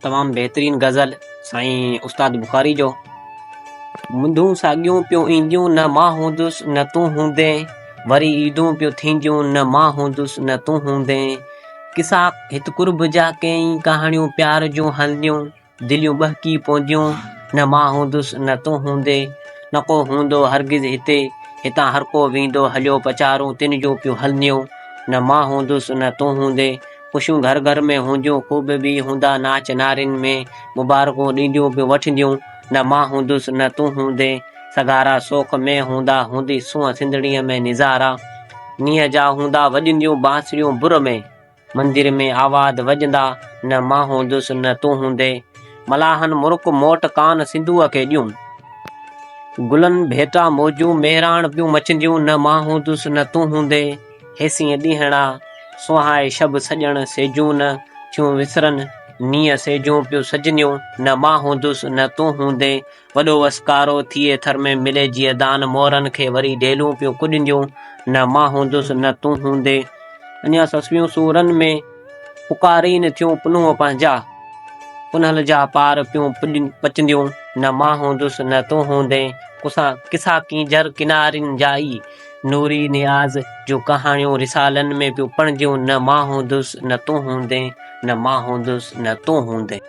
तमाम बेहतरीन गज़ल साईं उस्ताद बुखारी जो। मुंदूं साॻियूं पियो ईंदियूं न मां हूंदुसि न तूं हूंदे, वरी ईदूं पियो थींदियूं न मां हूंदुसि न तूं हूंदे। किसा हित कुर्ब जा कई कहाणियूं प्यार जूं हलंदियूं, दिलियूं बहकी पवंदियूं न मां हूंदुसि न तूं हूंदे। न को हूंदो हरगिज़ हिते, हितां हर को वेंदो हलियो पचारूं तिन जो पियो हलंदियूं न मां हूंदुसि न तूं हूंदे। ख़ुशियूं घर घर में हूंदियूं, ख़ूब बि हूंदा नाच नारिन में, मुबारकूं ॾींदियूं पियो वठंदियूं न मां हूंदुसि न तूं हूंदे। सगारा सोख में हूंदा, हूंदी सूंहं सिंधड़ीअ में निज़ारा, नींहं जा हूंदा वॼंदियूं बांसुरियूं बुर में, मंदिर में आवाज़ वॼंदा न मां हूंदुसि न तूं हूंदे। मलाहनि मुर्क मोट कान सिंधूअ खे ॾियूं, गुलनि भेटा मौजूं मेहराण पियूं मचंदियूं न मां हूंदुसि न तूं हूंदे। हेसीं ॾींहड़ा सुहाए शब सॼण सेजूं न थियूं विसरनि, नींहं सेजूं पियूं सजंदियूं न मां हूंदुसि न तूं हूंदे। वॾो वसकारो थिए थर में मिले जीअं दान, मोरनि खे वरी ढेलूं पियूं कुॾंदियूं न मां हूंदुसि न तूं हूंदे। अञा ससुयूं सूरनि में पुकारीन थियूं पुनूह पंहिंजा, पुनहल जा पार पियूं पचंदियूं न मां हूंदुसि न तूं हूंदे। किसा कींजर किनारिन जाई, नूरी नियाज़ जूं कहाणियूं रिसालनि में पियूं पढ़ंदियूं न मां हूंदुसि न तूं हूंदे न मां हूंदुसि न तूं हूंदे।